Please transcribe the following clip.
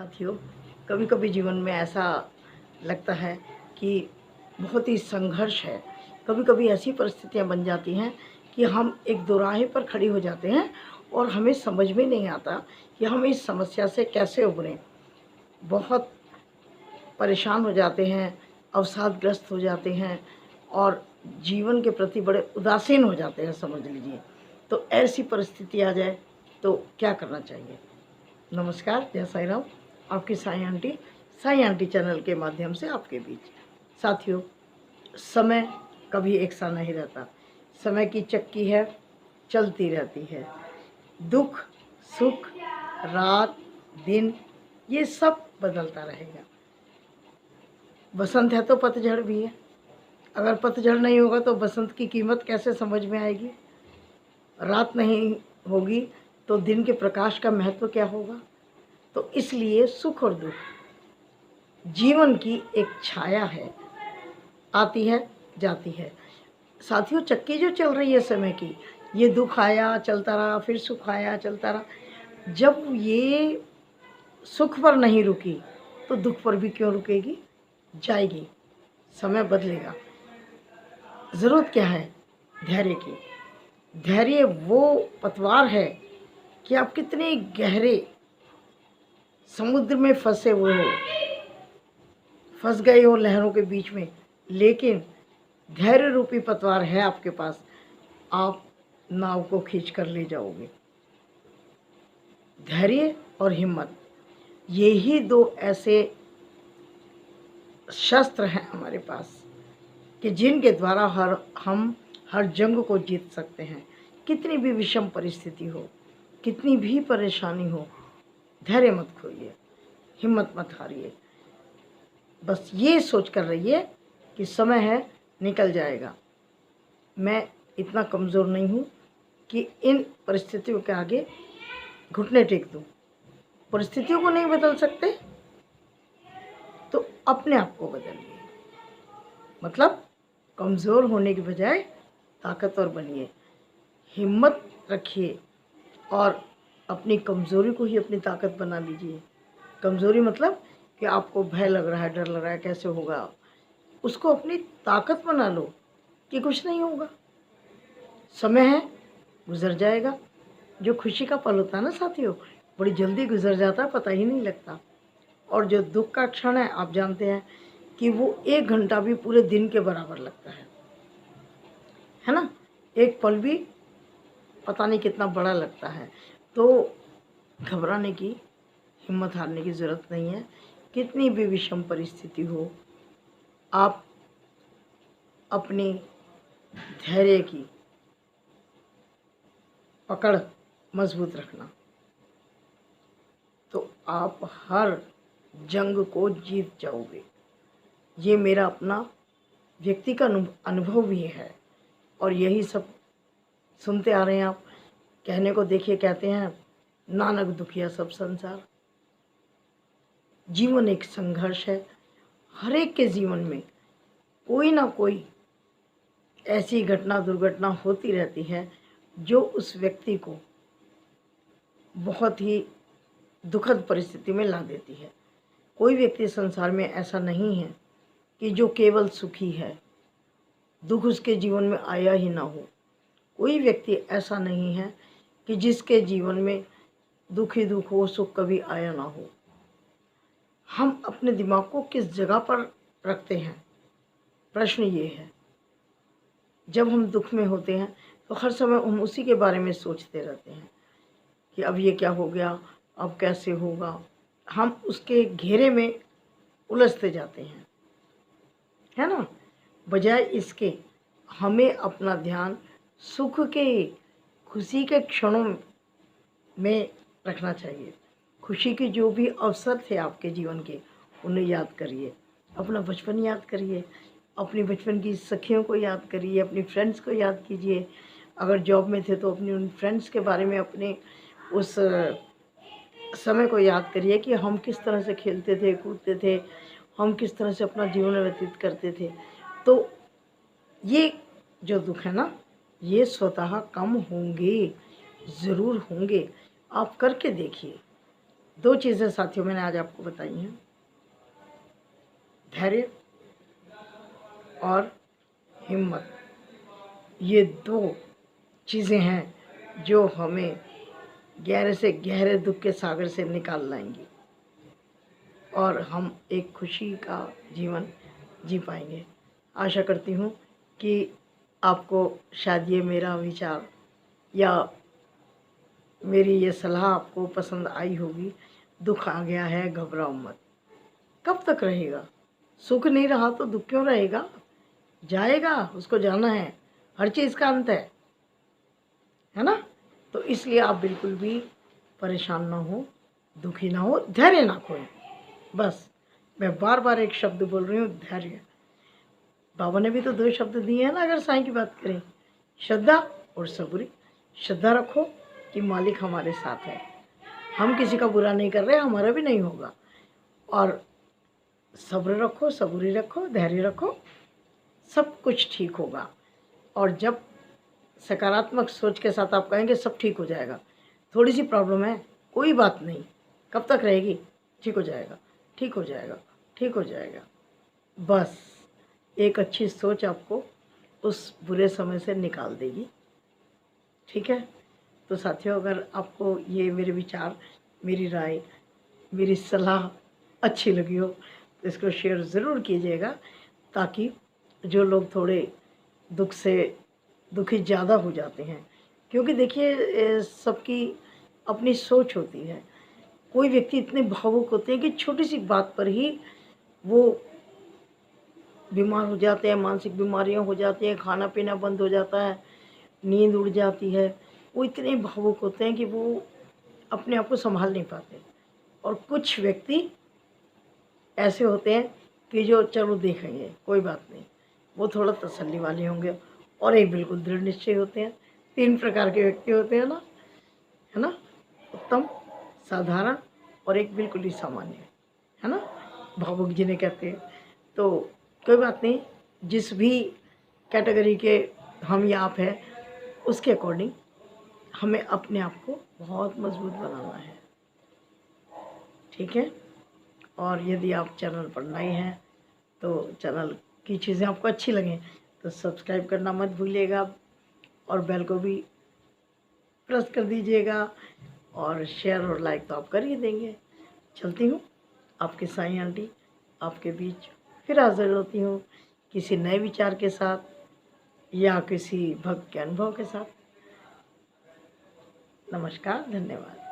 साथियों, कभी कभी जीवन में ऐसा लगता है कि बहुत ही संघर्ष है। कभी कभी ऐसी परिस्थितियां बन जाती हैं कि हम एक दोराहे पर खड़े हो जाते हैं और हमें समझ में नहीं आता कि हम इस समस्या से कैसे उभरें। बहुत परेशान हो जाते हैं, अवसादग्रस्त हो जाते हैं और जीवन के प्रति बड़े उदासीन हो जाते हैं, समझ लीजिए। तो ऐसी परिस्थिति आ जाए तो क्या करना चाहिए? नमस्कार, जय साईं राम। आपकी साईं आंटी चैनल के माध्यम से आपके बीच। साथियों, समय कभी एक सा नहीं रहता। समय की चक्की है, चलती रहती है। दुख सुख, रात दिन, ये सब बदलता रहेगा। बसंत है तो पतझड़ भी है। अगर पतझड़ नहीं होगा तो बसंत की कीमत कैसे समझ में आएगी? रात नहीं होगी तो दिन के प्रकाश का महत्व क्या होगा? तो इसलिए सुख और दुख जीवन की एक छाया है, आती है जाती है। साथियों, चक्की जो चल रही है समय की, ये दुख आया चलता रहा, फिर सुख आया चलता रहा। जब ये सुख पर नहीं रुकी तो दुख पर भी क्यों रुकेगी? जाएगी, समय बदलेगा। ज़रूरत क्या है? धैर्य की। धैर्य वो पतवार है कि आप कितने गहरे समुद्र में फंसे हुए हो, फंस गए हो लहरों के बीच में, लेकिन धैर्य रूपी पतवार है आपके पास। आप नाव को खींच कर ले जाओगे। धैर्य और हिम्मत, यही दो ऐसे शस्त्र हैं हमारे पास कि जिनके द्वारा हम हर जंग को जीत सकते हैं। कितनी भी विषम परिस्थिति हो, कितनी भी परेशानी हो, धैर्य मत खोइए, हिम्मत मत हारिए। बस ये सोच कर रहिए कि समय है, निकल जाएगा। मैं इतना कमज़ोर नहीं हूँ कि इन परिस्थितियों के आगे घुटने टेक दूँ। परिस्थितियों को नहीं बदल सकते तो अपने आप को बदलिए। मतलब कमज़ोर होने के बजाय ताकतवर बनिए, हिम्मत रखिए और अपनी कमज़ोरी को ही अपनी ताकत बना लीजिए। कमज़ोरी मतलब कि आपको भय लग रहा है, डर लग रहा है, कैसे होगा, उसको अपनी ताकत बना लो कि कुछ नहीं होगा। समय है, गुजर जाएगा। जो खुशी का पल होता है ना साथियों, बड़ी जल्दी गुजर जाता है, पता ही नहीं लगता। और जो दुख का क्षण है, आप जानते हैं कि वो 1 घंटा भी पूरे दिन के बराबर लगता है ना। एक पल भी पता नहीं कितना बड़ा लगता है। तो घबराने की, हिम्मत हारने की ज़रूरत नहीं है। कितनी भी विषम परिस्थिति हो, आप अपनी धैर्य की पकड़ मजबूत रखना, तो आप हर जंग को जीत जाओगे। ये मेरा अपना व्यक्ति का अनुभव भी है और यही सब सुनते आ रहे हैं आप। कहने को देखिए, कहते हैं नानक दुखिया सब संसार। जीवन एक संघर्ष है। हर एक के जीवन में कोई ना कोई ऐसी घटना दुर्घटना होती रहती है जो उस व्यक्ति को बहुत ही दुखद परिस्थिति में ला देती है। कोई व्यक्ति संसार में ऐसा नहीं है कि जो केवल सुखी है, दुख उसके जीवन में आया ही ना हो। कोई व्यक्ति ऐसा नहीं है कि जिसके जीवन में दुख ही दुख हो, सुख कभी आया ना हो। हम अपने दिमाग को किस जगह पर रखते हैं, प्रश्न ये है। जब हम दुख में होते हैं तो हर समय हम उसी के बारे में सोचते रहते हैं कि अब ये क्या हो गया, अब कैसे होगा। हम उसके घेरे में उलझते जाते हैं, है ना। बजाय इसके हमें अपना ध्यान सुख के, खुशी के क्षणों में रखना चाहिए। खुशी के जो भी अवसर थे आपके जीवन के, उन्हें याद करिए। अपना बचपन याद करिए, अपनी बचपन की सखियों को याद करिए, अपनी फ्रेंड्स को याद कीजिए। अगर जॉब में थे तो अपनी उन फ्रेंड्स के बारे में, अपने उस समय को याद करिए कि हम किस तरह से खेलते थे, कूदते थे, हम किस तरह से अपना जीवन व्यतीत करते थे। तो ये जो दुख है ना, ये स्वतः कम होंगे, ज़रूर होंगे। आप करके देखिए। 2 चीज़ें साथियों मैंने आज आपको बताई हैं, धैर्य और हिम्मत। ये 2 चीज़ें हैं जो हमें गहरे से गहरे दुख के सागर से निकाल लाएंगी और हम एक खुशी का जीवन जी पाएंगे। आशा करती हूँ कि आपको शायद ये मेरा विचार या मेरी ये सलाह आपको पसंद आई होगी। दुख आ गया है, घबराओ मत। कब तक रहेगा? सुख नहीं रहा तो दुख क्यों रहेगा? जाएगा, उसको जाना है। हर चीज़ का अंत है ना? तो इसलिए आप बिल्कुल भी परेशान ना हो, दुखी ना हो, धैर्य ना खोएं। बस मैं बार बार एक शब्द बोल रही हूँ, धैर्य। बाबा ने भी तो 2 शब्द दिए हैं ना, अगर साईं की बात करें, श्रद्धा और सबूरी। श्रद्धा रखो कि मालिक हमारे साथ है, हम किसी का बुरा नहीं कर रहे, हमारा भी नहीं होगा। और सब्र रखो, सबूरी रखो, धैर्य रखो, सब कुछ ठीक होगा। और जब सकारात्मक सोच के साथ आप कहेंगे सब ठीक हो जाएगा, थोड़ी सी प्रॉब्लम है, कोई बात नहीं, कब तक रहेगी? ठीक हो जाएगा, ठीक हो जाएगा, ठीक हो जाएगा। बस एक अच्छी सोच आपको उस बुरे समय से निकाल देगी। ठीक है? तो साथियों, अगर आपको ये मेरे विचार, मेरी राय, मेरी सलाह अच्छी लगी हो तो इसको शेयर ज़रूर कीजिएगा, ताकि जो लोग थोड़े दुख से दुखी ज़्यादा हो जाते हैं, क्योंकि देखिए सबकी अपनी सोच होती है। कोई व्यक्ति इतने भावुक होते हैं कि छोटी सी बात पर ही वो बीमार हो जाते हैं, मानसिक बीमारियां हो जाती हैं, खाना पीना बंद हो जाता है, नींद उड़ जाती है। वो इतने भावुक होते हैं कि वो अपने आप को संभाल नहीं पाते। और कुछ व्यक्ति ऐसे होते हैं कि जो चलो देखेंगे, कोई बात नहीं, वो थोड़ा तसल्ली वाले होंगे। और एक बिल्कुल दृढ़ निश्चय होते हैं। 3 प्रकार के व्यक्ति होते हैं ना, है ना? उत्तम, साधारण और एक बिल्कुल ही सामान्य, है ना? भावुक जिन्हें कहते हैं। तो कोई बात नहीं, जिस भी कैटेगरी के हम या आप हैं, उसके अकॉर्डिंग हमें अपने आप को बहुत मजबूत बनाना है। ठीक है? और यदि आप चैनल पर नए हैं तो चैनल की चीज़ें आपको अच्छी लगें तो सब्सक्राइब करना मत भूलिएगा और बेल को भी प्रेस कर दीजिएगा, और शेयर और लाइक तो आप कर ही देंगे। चलती हूँ, आपकी साईं आंटी आपके बीच फिर हाजिर होती हूँ किसी नए विचार के साथ या किसी भक्त के अनुभव के साथ। नमस्कार, धन्यवाद।